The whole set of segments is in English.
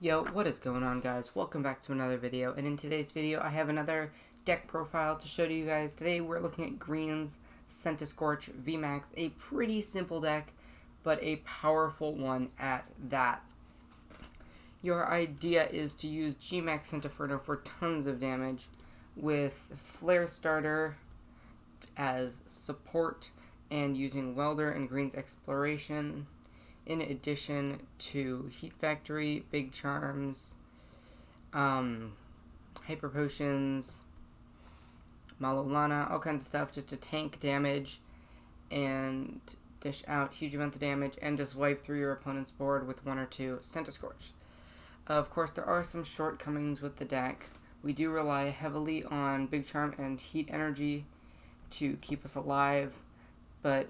Yo, what is going on, guys? Welcome back to another video, and in today's video I have another deck profile to show to you guys. Today we're looking at Green's Centiskorch VMAX, a pretty simple deck, but a powerful one at that. Your idea is to use Gmax Centiferno for tons of damage, with Flare Starter as support, and using Welder and Green's Exploration, in addition to Heat Factory, Big Charms, Hyper Potions, Mallow Lana, all kinds of stuff, just to tank damage and dish out huge amounts of damage and just wipe through your opponent's board with one or two Centiskorch. Of course, there are some shortcomings with the deck. We do rely heavily on Big Charm and Heat Energy to keep us alive, but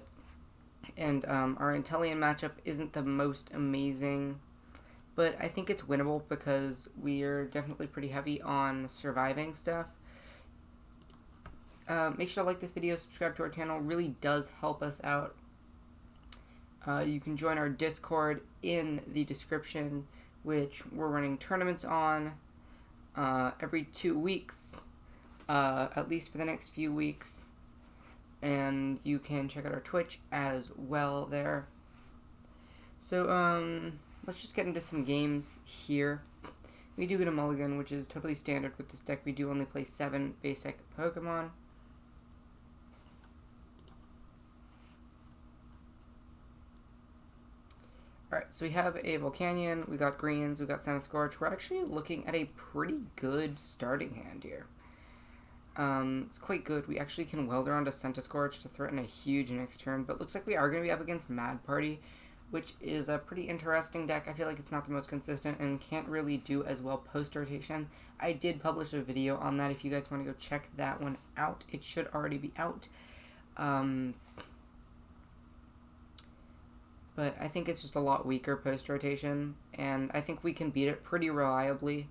our Inteleon matchup isn't the most amazing, but I think it's winnable because we're definitely pretty heavy on surviving stuff. Make sure to like this video, subscribe to our channel, really does help us out. You can join our Discord in the description, which we're running tournaments on every 2 weeks, at least for the next few weeks. And you can check out our Twitch as well there. So, let's just get into some games here. We do get a mulligan, which is totally standard with this deck. We do only play 7 basic Pokemon. Alright, so we have a Volcanion, we got Greens, we got Centiskorch. We're actually looking at a pretty good starting hand here. It's quite good. We actually can Welder onto Centiskorch to threaten a huge next turn, but looks like we are going to be up against Mad Party, which is a pretty interesting deck. I feel like it's not the most consistent and can't really do as well post-rotation. I did publish a video on that if you guys want to go check that one out. It should already be out. But I think it's just a lot weaker post-rotation, and I think we can beat it pretty reliably.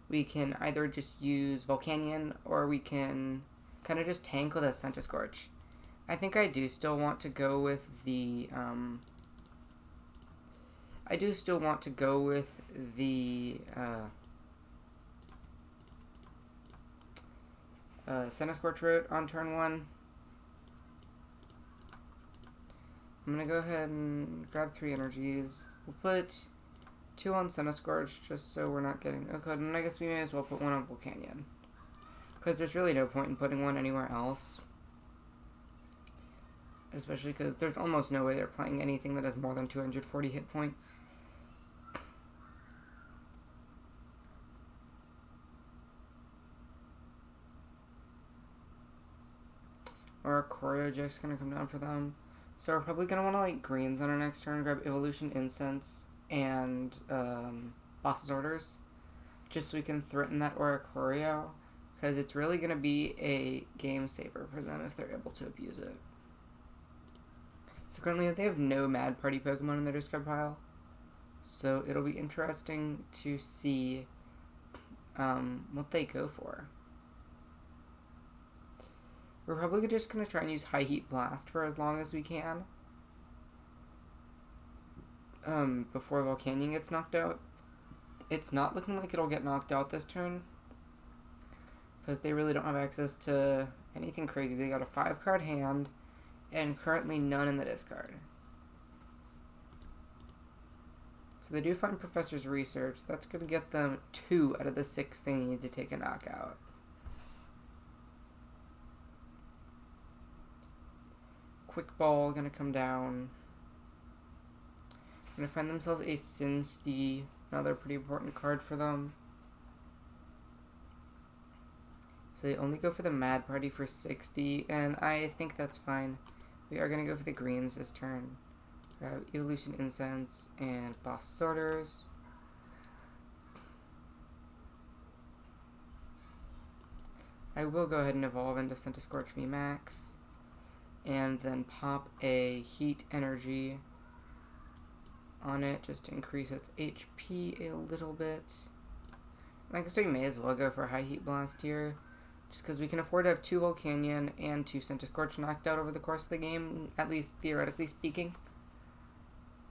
We can either just use Volcanion, or we can kind of just tank with a Centiskorch. I think I do still want to go with the, Centiskorch route on turn 1. I'm going to go ahead and grab 3 energies. We'll put 2 on Centiskorch, just so we're not getting... Okay, then I guess we may as well put 1 on Volcanion, because there's really no point in putting 1 anywhere else. Especially because there's almost no way they're playing anything that has more than 240 hit points. Or a Choreojack's going to come down for them. So we're probably going to want to like Greens on our next turn, grab Evolution Incense and Boss's Orders, just so we can threaten that Choreo, because it's really going to be a game saver for them if they're able to abuse it. So currently they have no Mad Party Pokemon in their discard pile, so it'll be interesting to see what they go for. We're probably just going to try and use High Heat Blast for as long as we can, before Volcanion gets knocked out. It's not looking like it'll get knocked out this turn, because they really don't have access to anything crazy. They got a 5-card hand, and currently none in the discard. So they do find Professor's Research. That's going to get them 2 out of the 6 they need to take a knockout. Quick Ball going to come down. Going to find themselves a Sinstee, another pretty important card for them. So they only go for the Mad Party for 60, and I think that's fine. We are going to go for the Greens this turn. Grab Evolution Incense and Boss's Orders. I will go ahead and evolve into Centiskorch VMAX, and then pop a Heat Energy on it just to increase its HP a little bit. And I guess we may as well go for a High Heat Blast here, just because we can afford to have 2 Volcanion and 2 Centiskorch knocked out over the course of the game, at least theoretically speaking.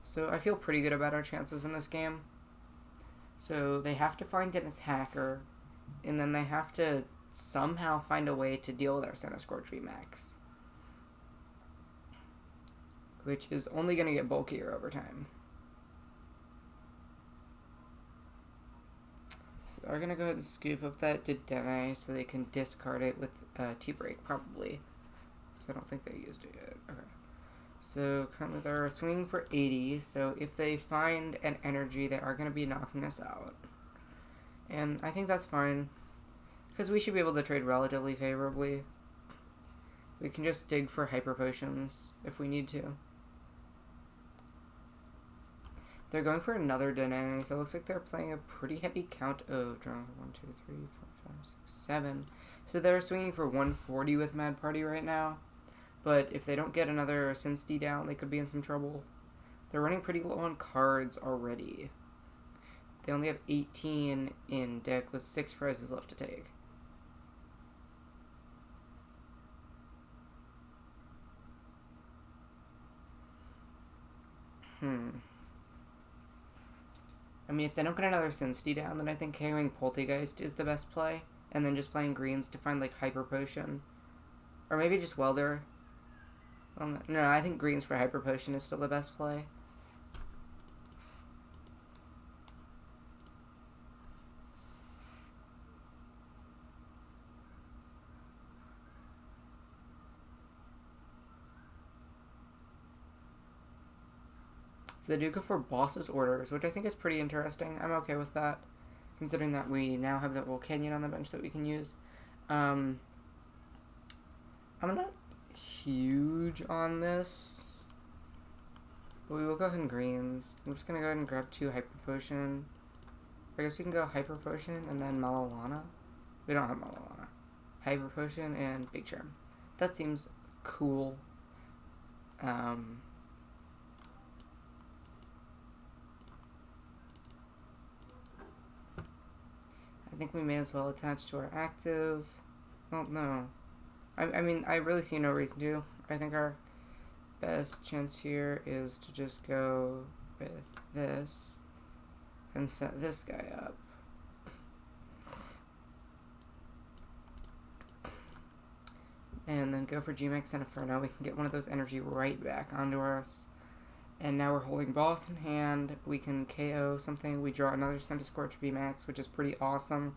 So I feel pretty good about our chances in this game. So they have to find an attacker, and then they have to somehow find a way to deal with our Centiskorch VMAX, which is only going to get bulkier over time. So they're going to go ahead and scoop up that DAA so they can discard it with T-Break, probably. I don't think they used it yet. Okay. So currently they're swinging for 80, so if they find an energy, they are going to be knocking us out. And I think that's fine, because we should be able to trade relatively favorably. We can just dig for Hyper Potions if we need to. They're going for another DAA, so it looks like they're playing a pretty heavy count of draw 1, 2, 3, 4, 5, 6, 7. So they're swinging for 140 with Mad Party right now. But if they don't get another Cinsti down, they could be in some trouble. They're running pretty low on cards already. They only have 18 in deck with 6 prizes left to take. I mean, if they don't get another Cinsti down, then I think KOing Poltergeist is the best play. And then just playing greens to find, like, Hyper Potion. Or maybe just Welder. No, I think greens for Hyper Potion is still the best play. So they do go for Boss's Orders, which I think is pretty interesting. I'm okay with that, considering that we now have the Volcanion on the bench that we can use. I'm not huge on this, but we will go ahead and greens. I'm just going to go ahead and grab 2 Hyper Potion. I guess we can go Hyper Potion and then Mallow Lana. We don't have Mallow Lana. Hyper Potion and Big Charm. That seems cool. I think we may as well attach to our active. Well, no. I mean, I really see no reason to. I think our best chance here is to just go with this and set this guy up. And then go for GMAX and Inferno. We can get one of those energy right back onto us. And now we're holding Boss in hand. We can KO something. We draw another Centiskorch VMAX, which is pretty awesome.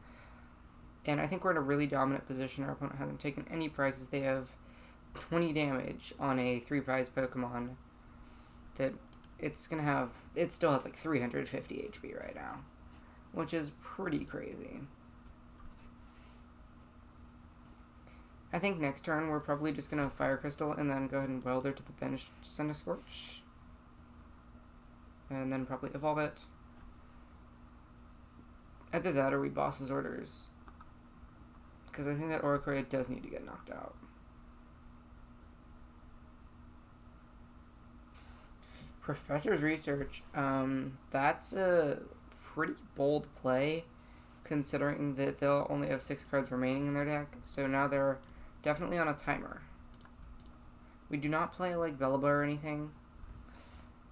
And I think we're in a really dominant position. Our opponent hasn't taken any prizes. They have 20 damage on a 3-prize Pokemon that it's going to have... It still has like 350 HP right now, which is pretty crazy. I think next turn we're probably just going to Fire Crystal and then go ahead and Welder to the bench Centiskorch. And then probably evolve it. Either that or we Boss's Orders. Because I think that Oricorio does need to get knocked out. Professor's Research. That's a pretty bold play, considering that they'll only have 6 cards remaining in their deck. So now they're definitely on a timer. We do not play like Bellaba or anything,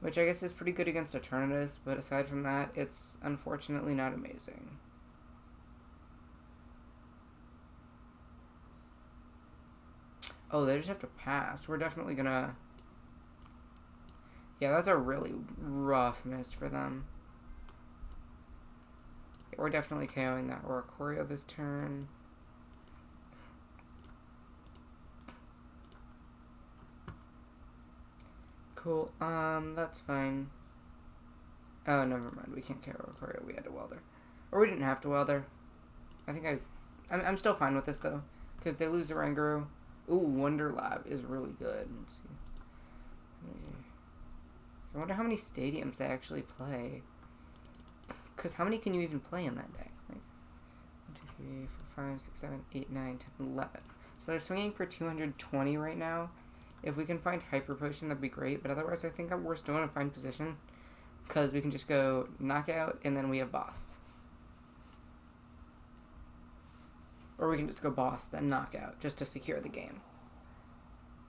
which I guess is pretty good against Eternatus, but aside from that, it's unfortunately not amazing. Oh, they just have to pass. We're definitely gonna... Yeah, that's a really rough miss for them. Okay, we're definitely KOing that Oricorio this turn. Cool, that's fine. Oh, never mind. We can't KO Oricorio. We had to Welder. Or we didn't have to Welder. I think I'm still fine with this, though, because they lose Oranguru. Ooh, Wonder Lab is really good. Let's see. I wonder how many stadiums they actually play. Because how many can you even play in that deck? Like 1, 2, 3, 4, 5, 6, 7, 8, 9, 10, 11. So they're swinging for 220 right now. If we can find Hyper Potion, that'd be great. But otherwise, I think we're still in a fine position. Because we can just go Knockout, and then we have Boss. Or we can just go Boss, then Knockout, just to secure the game.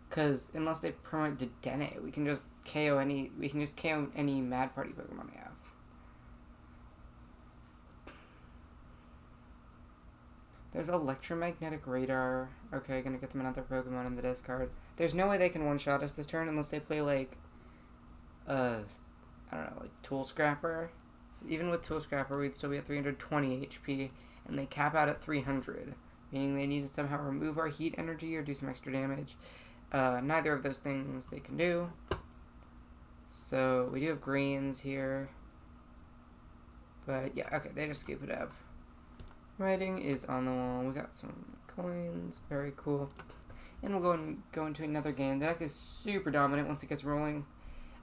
Because unless they promote Dedenne, we can just KO any Mad Party Pokemon we have. There's Electromagnetic Radar. Okay, gonna get them another Pokemon in the discard. There's no way they can one-shot us this turn unless they play, like, I don't know, like Tool Scrapper. Even with Tool Scrapper, we'd still be at 320 HP, and they cap out at 300, meaning they need to somehow remove our Heat Energy or do some extra damage. Neither of those things they can do. So, we do have greens here. But, yeah, okay, they just scoop it up. Writing is on the wall. We got some coins. Very cool. And we'll go into another game. The deck is super dominant once it gets rolling.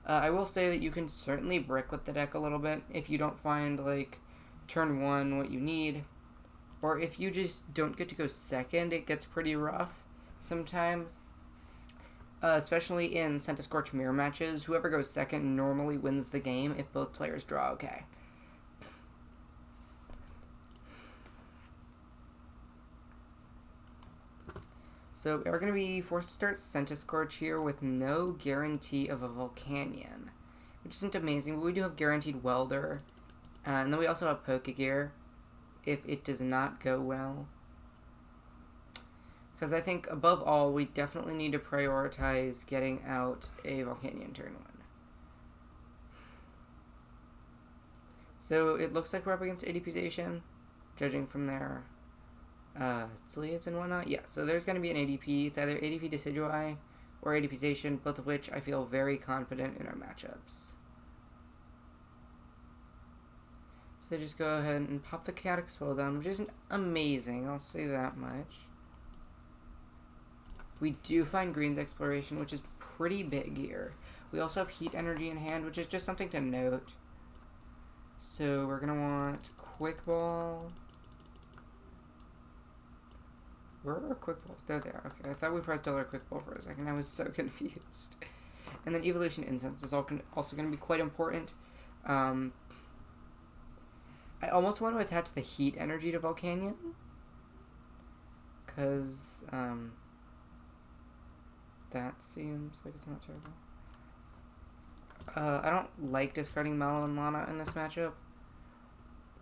I will say that you can certainly brick with the deck a little bit if you don't find, like, turn 1 what you need. Or if you just don't get to go second, it gets pretty rough sometimes. Especially in Centiskorch mirror matches, whoever goes second normally wins the game if both players draw okay. So we are going to be forced to start Centiskorch here with no guarantee of a Volcanion, which isn't amazing, but we do have guaranteed Welder. And then we also have Pokégear if it does not go well. Because I think, above all, we definitely need to prioritize getting out a Volcanion turn 1. So it looks like we're up against ADPization, judging from their sleeves and whatnot. Yeah, so there's going to be an ADP. It's either ADP Decidueye or ADPization, both of which I feel very confident in our matchups. So just go ahead and pop the Chaotic Swell down, which isn't amazing, I'll say that much. We do find Green's Exploration, which is pretty big here. We also have Heat Energy in hand, which is just something to note. So we're going to want Quick Ball. Where are our Quick Balls? There they are. Okay, I thought we pressed all our Quick Ball for a second. I was so confused. And then Evolution Incense is also going to be quite important. I almost want to attach the Heat Energy to Volcanion. Because, that seems like it's not terrible. I don't like discarding Mallow and Lana in this matchup.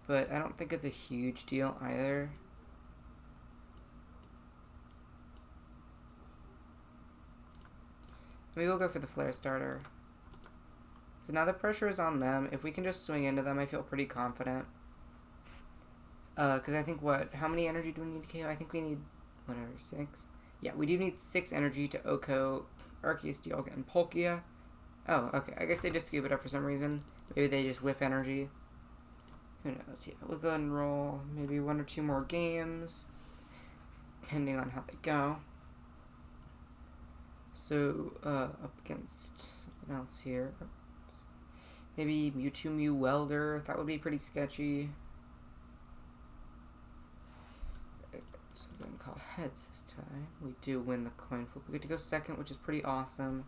But I don't think it's a huge deal either. Maybe we'll go for the Flare Starter. So now the pressure is on them. If we can just swing into them, I feel pretty confident. Because I think, how many energy do we need to KO? I think we need, 6? Yeah, we do need 6 energy to Oko, Arceus, Dialga, and Pokégear. Oh, okay. I guess they just scoop it up for some reason. Maybe they just whiff energy. Who knows? Yeah, we'll go ahead and roll maybe 1 or 2 more games, depending on how they go. So, up against something else here. Maybe Mewtwo, Mew, Welder. That would be pretty sketchy. So I'm going to call heads this time. We do win the coin flip. We get to go second, which is pretty awesome.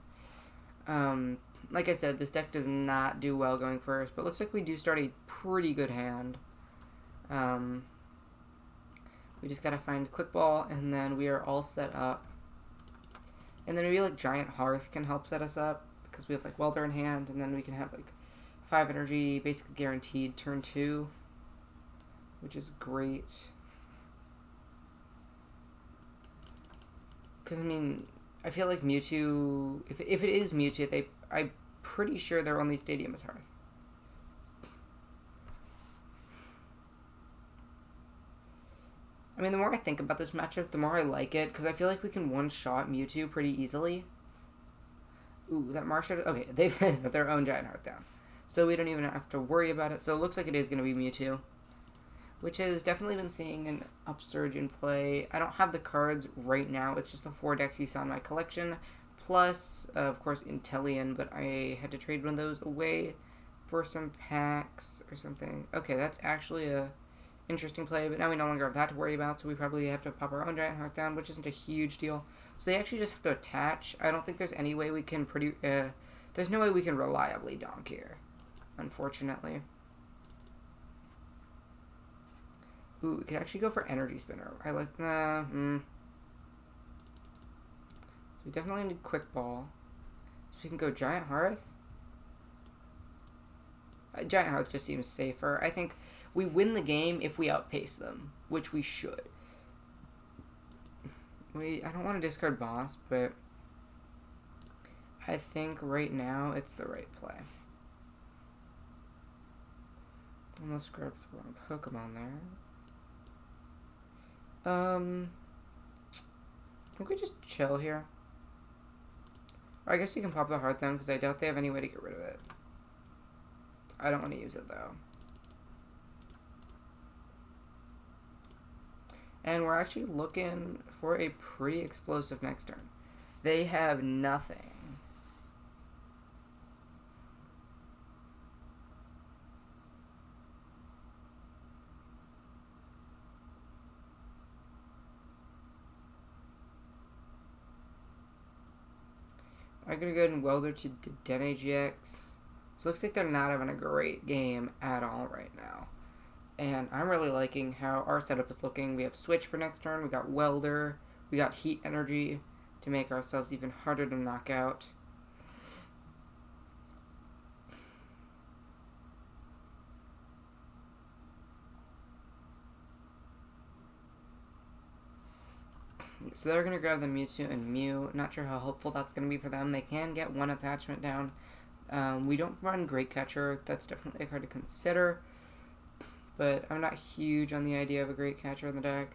Like I said, this deck does not do well going first, but looks like we do start a pretty good hand. We just got to find Quick Ball, and then we are all set up. And then maybe like Giant Hearth can help set us up, because we have like Welder in hand, and then we can have like 5 energy, basically guaranteed turn 2, which is great. Because, I mean, I feel like Mewtwo, if it is Mewtwo, I'm pretty sure their only stadium is Hearth. I mean, the more I think about this matchup, the more I like it, because I feel like we can one-shot Mewtwo pretty easily. Ooh, that Marsha... Okay, they've got their own Giant Hearth down. So we don't even have to worry about it. So it looks like it is going to be Mewtwo, which has definitely been seeing an upsurge in play. I don't have the cards right now. It's just the 4 decks you saw in my collection, plus, of course, Inteleon, but I had to trade one of those away for some packs or something. Okay, that's actually a interesting play, but now we no longer have that to worry about, so we probably have to pop our own Giant Hearth down, which isn't a huge deal. So they actually just have to attach. I don't think there's any way we can there's no way we can reliably donk here, unfortunately. Ooh, we could actually go for Energy Spinner. I like that. So we definitely need Quick Ball. So we can go Giant Hearth. Giant Hearth just seems safer. I think we win the game if we outpace them, which we should. I don't want to discard Boss, but I think right now it's the right play. Almost grabbed the wrong Pokemon there. I think we just chill here. Or I guess you can pop the Heart then, because I doubt they have any way to get rid of it. I don't want to use it though. And we're actually looking for a pretty explosive next turn. They have nothing. I'm going to go ahead and Welder to Dene GX. So it looks like they're not having a great game at all right now. And I'm really liking how our setup is looking. We have Switch for next turn. We got Welder. We got Heat Energy to make ourselves even harder to knock out. So they're going to grab the Mewtwo and Mew. Not sure how helpful that's going to be for them. They can get one attachment down. We don't run Great Catcher. That's definitely a card to consider. But I'm not huge on the idea of a Great Catcher in the deck.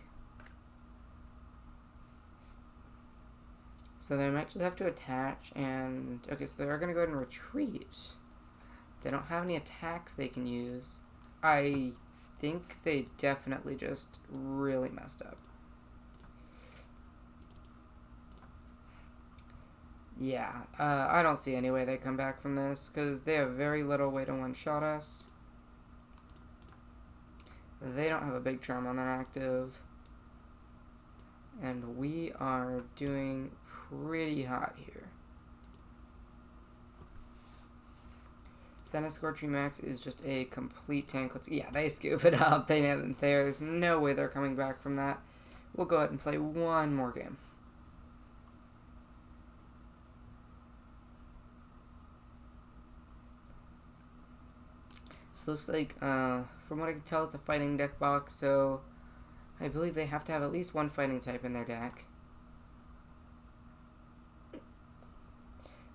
So they might just have to attach and... Okay, so they're going to go ahead and retreat. They don't have any attacks they can use. I think they definitely just really messed up. Yeah, I don't see any way they come back from this, because they have very little way to one-shot us. They don't have a Big Charm on their active. And we are doing pretty hot here. Centiskorch VMAX is just a complete tank. Yeah, they scoop it up. There's no way they're coming back from that. We'll go ahead and play one more game. So it looks like, from what I can tell, it's a fighting deck box, so I believe they have to have at least one fighting type in their deck.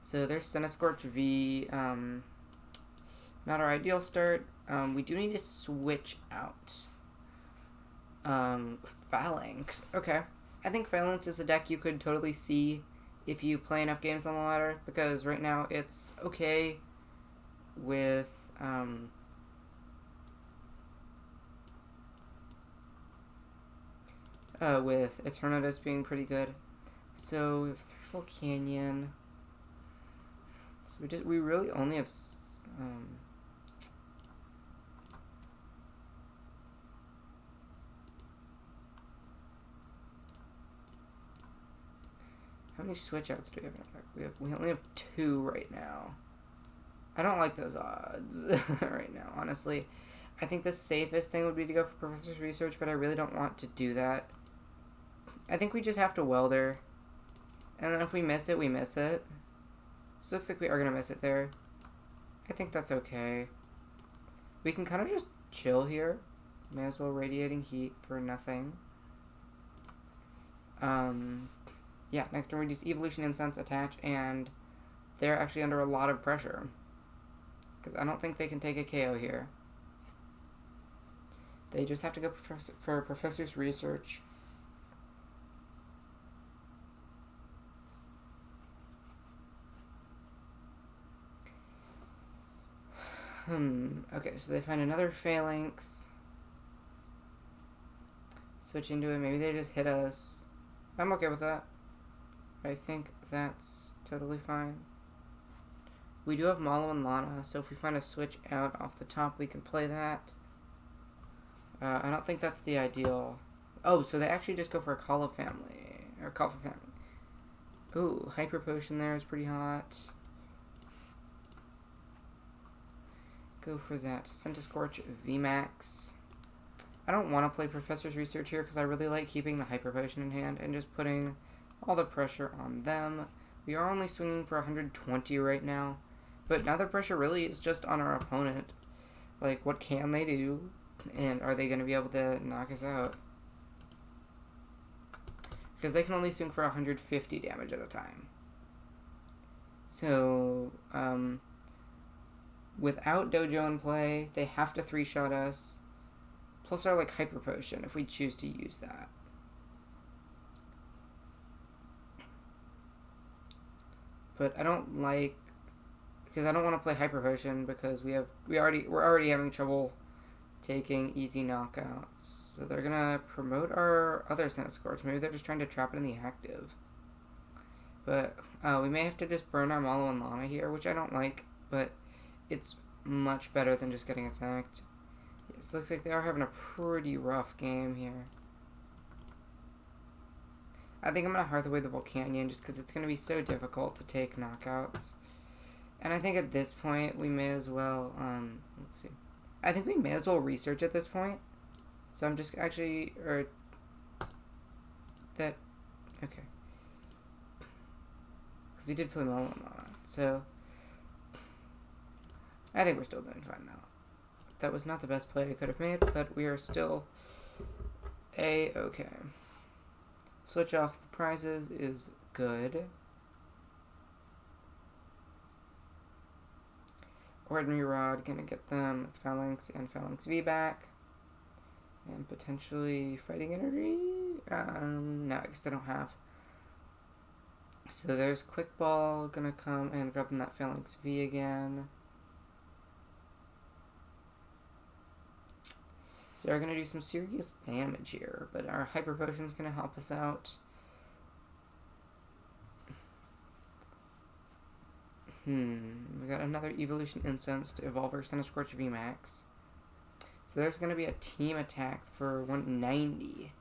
So there's Centiskorch V, not our ideal start. We do need to switch out. Phalanx. Okay. I think Phalanx is a deck you could totally see if you play enough games on the ladder, because right now it's okay with, with Eternatus being pretty good. So we have 3 Volcanion. So we really only have how many switch outs do we have in our deck? We only have 2 right now. I don't like those odds right now, honestly. I think the safest thing would be to go for Professor's Research, but I really don't want to do that. I think we just have to Welder. And then if we miss it, we miss it. So it looks like we are going to miss it there. I think that's okay. We can kind of just chill here. May as well Radiating Heat for nothing. Yeah, next turn we just Evolution Incense attach, and they're actually under a lot of pressure. Because I don't think they can take a KO here. They just have to go for Professor's Research. Okay, so they find another Phalanx. Switch into it. Maybe they just hit us. I'm okay with that. I think that's totally fine. We do have Mallow Lana, so if we find a switch out off the top, we can play that. I don't think that's the ideal. Oh, so they actually just go for a Call of Family. Or Call for Family. Ooh, Hyper Potion there is pretty hot. Go for that Centiskorch VMAX. I don't want to play Professor's Research here because I really like keeping the Hyper Potion in hand and just putting all the pressure on them. We are only swinging for 120 right now, but now the pressure really is just on our opponent. Like, what can they do, and are they going to be able to knock us out? because they can only swing for 150 damage at a time. So, without Dojo in play, they have to 3-shot us, plus our, like, Hyper Potion, if we choose to use that. But I don't like, because I don't want to play Hyper Potion, because we're already having trouble taking easy knockouts. So they're gonna promote our other Centiskorch. Maybe they're just trying to trap it in the active. But we may have to just burn our Mallow Lana here, which I don't like, but it's much better than just getting attacked. Yes, looks like they are having a pretty rough game here. I think I'm gonna hearth away the Volcanion just because it's gonna be so difficult to take knockouts. And I think at this point we may as well let's see. I think we may as well research at this point. So I'm just actually, okay. Because we did play Mallow Lana, so I think we're still doing fine now. That was not the best play I could have made, but we are still A-okay. Switch off the prizes is good. Ordinary Rod, gonna get them Phalanx and Phalanx V back. And potentially Fighting Energy? No, I guess they don't have. So there's Quick Ball, gonna come and grab them that Phalanx V again. So they're gonna do some serious damage here, but our Hyper Potion's gonna help us out. We got another Evolution Incense to evolve our Centiskorch VMAX. So there's going to be a team attack for 190.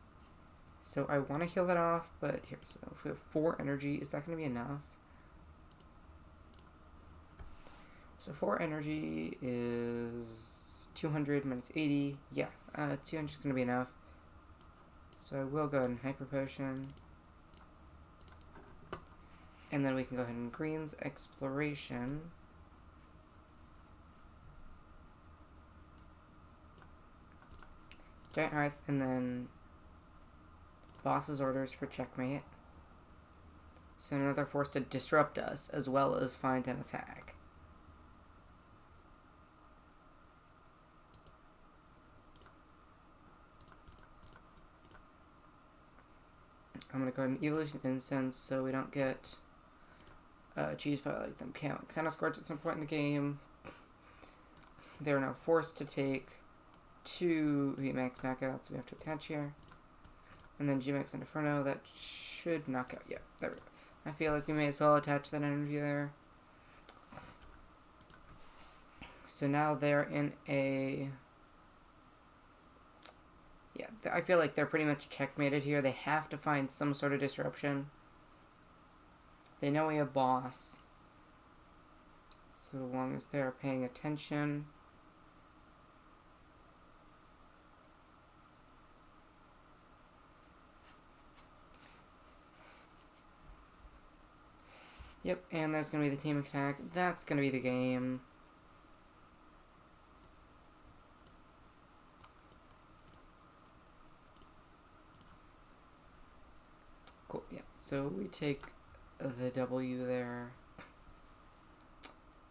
So I want to heal that off, but here, so if we have 4 energy, is that going to be enough? So 4 energy is 200 minus 80. Yeah, 200 is going to be enough. So I will go ahead and Hyper Potion. And then we can go ahead and Greens Exploration. Giant Hearth, and then Boss's Orders for checkmate. So another force to disrupt us, as well as find an attack. I'm going to go ahead and Evolution Incense so we don't get cheesed by like them Centiskorch at some point in the game. They're now forced to take 2 VMAX knockouts we have to attach here. And then GMAX and Inferno, that should knock out. Yeah, there we go. I feel like we may as well attach that energy there. So now they're in a... Yeah, I feel like they're pretty much checkmated here. They have to find some sort of disruption. They know we have boss. So long as they're paying attention. Yep, and there's going to be the team attack. That's going to be the game. Cool, yeah. So we take the W there.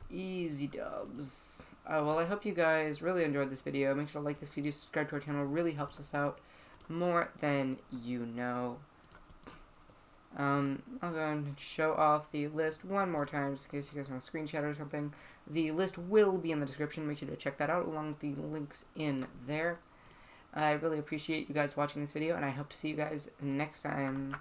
Easy dubs. Well, I hope you guys really enjoyed this video. Make sure to like this video, subscribe to our channel. It really helps us out more than you know. I'll go and show off the list one more time, just in case you guys want to screenshot or something. The list will be in the description. Make sure to check that out, along with the links in there. I really appreciate you guys watching this video, and I hope to see you guys next time.